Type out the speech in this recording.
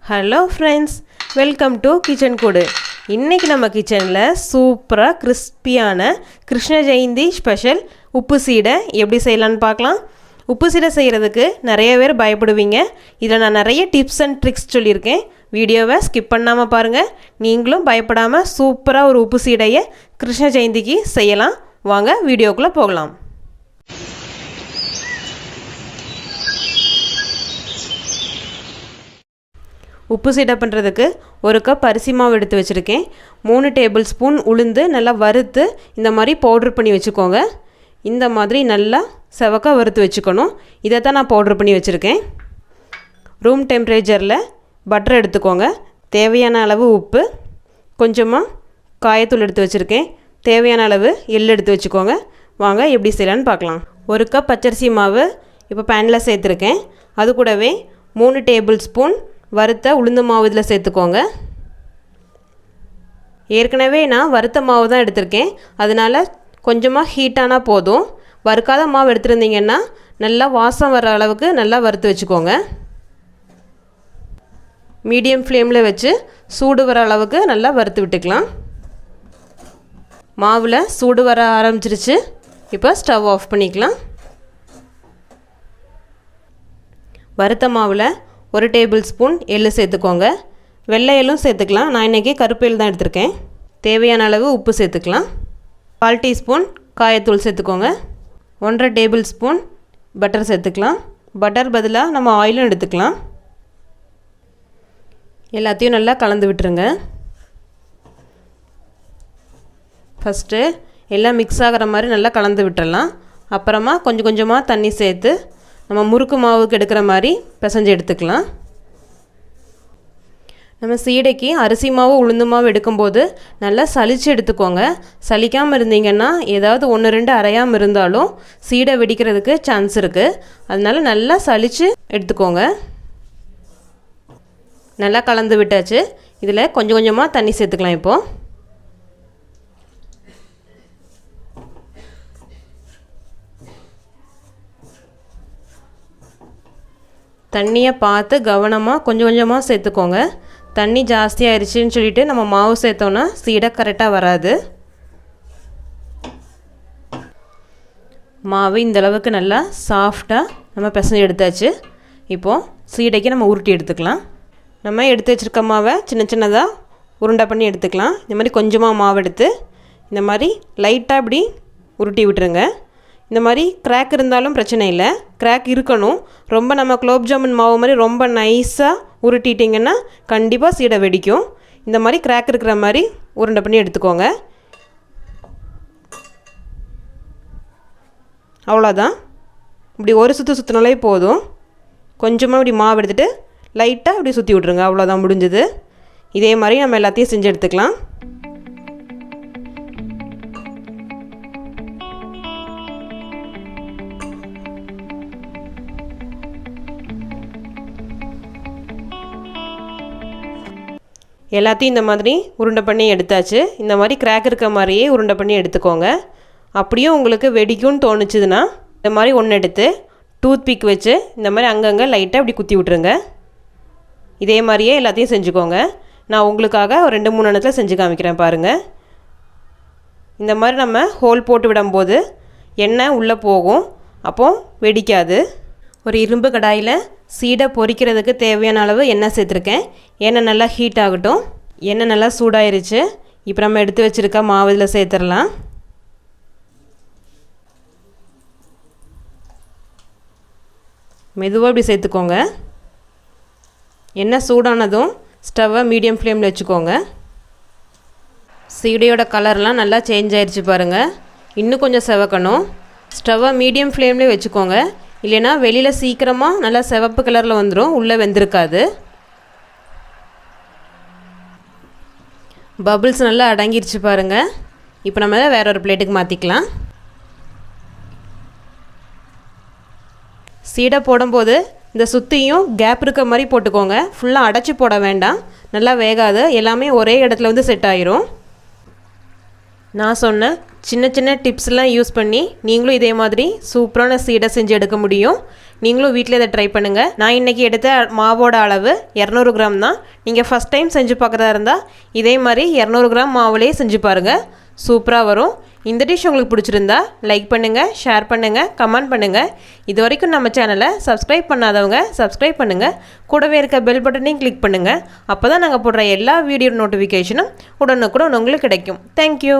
Hello friends, welcome to kitchen கூடு. இன்றைக்கி நம்ம கிச்சனில் சூப்பராக கிறிஸ்பியான கிருஷ்ண ஜெயந்தி ஸ்பெஷல் உப்பு சீடை எப்படி செய்யலான்னு பார்க்கலாம். உப்பு சீடை செய்கிறதுக்கு நிறைய பேர் பயப்படுவீங்க. இதில் நான் நிறைய டிப்ஸ் அண்ட் ட்ரிக்ஸ் சொல்லியிருக்கேன். வீடியோவை ஸ்கிப் பண்ணாமல் பாருங்கள். நீங்களும் பயப்படாமல் சூப்பராக ஒரு உப்பு சீடையை கிருஷ்ண ஜெயந்திக்கு செய்யலாம். வாங்க வீடியோக்குள்ளே போகலாம். உப்பு சீடை பண்ணுறதுக்கு ஒரு கப் அரிசி மாவு எடுத்து வச்சுருக்கேன். 3 டேபிள் ஸ்பூன் உளுந்து நல்லா வறுத்து இந்த மாதிரி பவுட்ரு பண்ணி வச்சுக்கோங்க. இந்த மாதிரி நல்லா செவக்க வறுத்து வச்சுக்கணும். இதை தான் நான் பவுட்ரு பண்ணி வச்சுருக்கேன். ரூம் டெம்பரேச்சரில் பட்டர் எடுத்துக்கோங்க. தேவையான அளவு உப்பு, கொஞ்சமாக காயத்தூள் எடுத்து வச்சுருக்கேன். தேவையான அளவு எள் எடுத்து வச்சுக்கோங்க. வாங்க எப்படி செய்யலான்னு பார்க்கலாம். ஒரு கப் பச்சரிசி மாவு இப்போ பேனில் சேர்த்துருக்கேன். அது கூடவே 3 டேபிள் ஸ்பூன் வறுத்த உளுந்து மாவு இதில் சேர்த்துக்கோங்க. ஏற்கனவே நான் வறுத்த மாவு தான் எடுத்திருக்கேன். அதனால் கொஞ்சமாக ஹீட்டானால் போதும். வறுக்காத மாவு எடுத்துருந்தீங்கன்னா நல்லா வாசம் வர அளவுக்கு நல்லா வறுத்து வச்சுக்கோங்க. மீடியம் ஃப்ளேமில் வச்சு சூடு வர அளவுக்கு நல்லா வறுத்து விட்டுக்கலாம். மாவில் சூடு வர ஆரம்பிச்சிருச்சு. இப்போ ஸ்டவ் ஆஃப் பண்ணிக்கலாம். வறுத்த மாவில் 1 டேபிள் ஸ்பூன் எள்ளு சேர்த்துக்கோங்க. வெள்ளை எள்ளும் சேர்த்துக்கலாம். நான் இன்றைக்கி கருப்பு எள் தான் எடுத்திருக்கேன். தேவையான அளவு உப்பு சேர்த்துக்கலாம். 1/4 டீஸ்பூன் காயத்தூள் சேர்த்துக்கோங்க. 1/2 டேபிள் ஸ்பூன் பட்டர் சேர்த்துக்கலாம். பட்டர் பதிலாக நம்ம ஆயிலும் எடுத்துக்கலாம். எல்லாத்தையும் நல்லா கலந்து விட்டுருங்க. ஃபஸ்ட்டு எல்லாம் மிக்ஸ் ஆகிற மாதிரி நல்லா கலந்து விட்டுறலாம். அப்புறமா கொஞ்சம் கொஞ்சமாக தண்ணி சேர்த்து நம்ம முறுக்கு மாவுக்கு எடுக்கிற மாதிரி பிசைஞ்சு எடுத்துக்கலாம். நம்ம சீடைக்கு அரிசி மாவு உளுந்து மாவு எடுக்கும்போது நல்லா சலித்து எடுத்துக்கோங்க. சலிக்காமல் இருந்தீங்கன்னா ஏதாவது 1-2 அரையாமல் இருந்தாலும் சீடை வெடிக்கிறதுக்கு சான்ஸ் இருக்குது. அதனால் நல்லா சலித்து எடுத்துக்கோங்க. நல்லா கலந்து விட்டாச்சு. இதில் கொஞ்சம் கொஞ்சமாக தண்ணி சேர்த்துக்கலாம். இப்போது தண்ணியை பார்த்து கவனமாக கொஞ்சம் கொஞ்சமாக சேர்த்துக்கோங்க. தண்ணி ஜாஸ்தியாகிடுச்சின்னு சொல்லிவிட்டு நம்ம மாவு சேர்த்தோன்னா சீடை கரெக்டாக வராது. மாவு இந்தளவுக்கு நல்லா சாஃப்டாக நம்ம பிசைஞ்சு எடுத்தாச்சு. இப்போது சீடைக்கு நம்ம உருட்டி எடுத்துக்கலாம். நம்ம எடுத்து வச்சுருக்க மாவை சின்ன சின்னதாக உருண்டை பண்ணி எடுத்துக்கலாம். இந்த மாதிரி கொஞ்சமாக மாவு எடுத்து இந்த மாதிரி லைட்டாக இப்படி உருட்டி விட்டுருங்க. இந்த மாதிரி கிராக் இருந்தாலும் பிரச்சனை இல்லை. கிராக் இருக்கணும். ரொம்ப நம்ம குலோப் ஜாமுன் மாவு மாதிரி ரொம்ப நைஸாக உருட்டிட்டிங்கன்னா கண்டிப்பாக சீடை வெடிக்கும். இந்த மாதிரி கிராக் இருக்கிற மாதிரி உருண்டை பண்ணி எடுத்துக்கோங்க. அவ்வளோதான். இப்படி ஒரு சுற்று சுற்றினாலே போதும். கொஞ்சமாக இப்படி மாவு எடுத்துகிட்டு லைட்டாக இப்படி சுற்றி விட்ருங்க. அவ்வளோதான், முடிஞ்சுது. இதே மாதிரி நம்ம எல்லாத்தையும் செஞ்சு எடுத்துக்கலாம். எல்லாத்தையும் இந்த மாதிரி உருண்டை பண்ணி எடுத்தாச்சு. இந்த மாதிரி கிராக் இருக்க மாதிரியே உருண்டை பண்ணி எடுத்துக்கோங்க. அப்படியும் உங்களுக்கு வெடிக்கும்னு தோணுச்சுதுன்னா இந்த மாதிரி ஒன்று எடுத்து டூத்பிக் வச்சு இந்த மாதிரி அங்கங்கே லைட்டாக இப்படி குத்தி விட்ருங்க. இதே மாதிரியே எல்லாத்தையும் செஞ்சுக்கோங்க. நான் உங்களுக்காக ஒரு 2-3 இடத்துல செஞ்சு காமிக்கிறேன் பாருங்கள். இந்த மாதிரி நம்ம ஹோல் போட்டு விடும்போது எண்ணெய் உள்ளே போகும். அப்போது வெடிக்காது. ஒரு இரும்பு கடாயில் சீடை பொரிக்கிறதுக்கு தேவையான அளவு எண்ணெய் சேர்த்துருக்கேன். எண்ணெய் நல்லா ஹீட் ஆகட்டும். எண்ணெய் நல்லா சூடாயிருச்சு. இப்போ நம்ம எடுத்து வச்சுருக்க மாவு இதில் சேர்த்துடலாம். மெதுவாக இப்படி சேர்த்துக்கோங்க. எண்ணெய் சூடானதும் ஸ்டவ்வை மீடியம் ஃப்ளேமில் வச்சுக்கோங்க. சீடையோட கலர்லாம் நல்லா சேஞ்ச் ஆயிடுச்சு பாருங்கள். இன்னும் கொஞ்சம் செவக்கணும். ஸ்டவ்வை மீடியம் ஃப்ளேம்லேயே வச்சுக்கோங்க. இல்லைனா வெளியில் சீக்கிரமாக நல்லா சிவப்பு கலரில் வந்துடும், உள்ளே வெந்திருக்காது. பபிள்ஸ் நல்லா அடங்கிருச்சு பாருங்கள். இப்போ நம்ம வேற ஒரு பிளேட்டுக்கு மாற்றிக்கலாம். சீடை போடும்போது இந்த சுற்றியும் கேப் இருக்க மாதிரி போட்டுக்கோங்க. ஃபுல்லாக அடைச்சி போட வேண்டாம். நல்லா வேகாது. எல்லாமே ஒரே இடத்துல வந்து செட் ஆயிரும். நான் சொன்ன சின்ன சின்ன டிப்ஸ்லாம் யூஸ் பண்ணி நீங்களும் இதே மாதிரி சூப்பரான சீடை செஞ்சு எடுக்க முடியும். நீங்களும் வீட்டில் இதை ட்ரை பண்ணுங்கள். நான் இன்றைக்கி எடுத்த மாவோட அளவு 200 கிராம் தான். நீங்கள் ஃபஸ்ட் டைம் செஞ்சு பார்க்குறதா இருந்தால் இதே மாதிரி 200 கிராம் மாவுலேயே செஞ்சு பாருங்கள், சூப்பராக வரும். இந்த டிஷ் உங்களுக்கு பிடிச்சிருந்தா லைக் பண்ணுங்கள், ஷேர் பண்ணுங்கள், கமெண்ட் பண்ணுங்கள். இது வரைக்கும் நம்ம சேனலை சப்ஸ்கிரைப் பண்ணாதவங்க சப்ஸ்கிரைப் பண்ணுங்கள். கூடவே இருக்க பெல் பட்டனையும் கிளிக் பண்ணுங்கள். அப்போ தான் நாங்கள் போடுற எல்லா வீடியோ நோட்டிஃபிகேஷனும் உடனுக்குடன் உங்களுக்கு கிடைக்கும். தேங்க்யூ.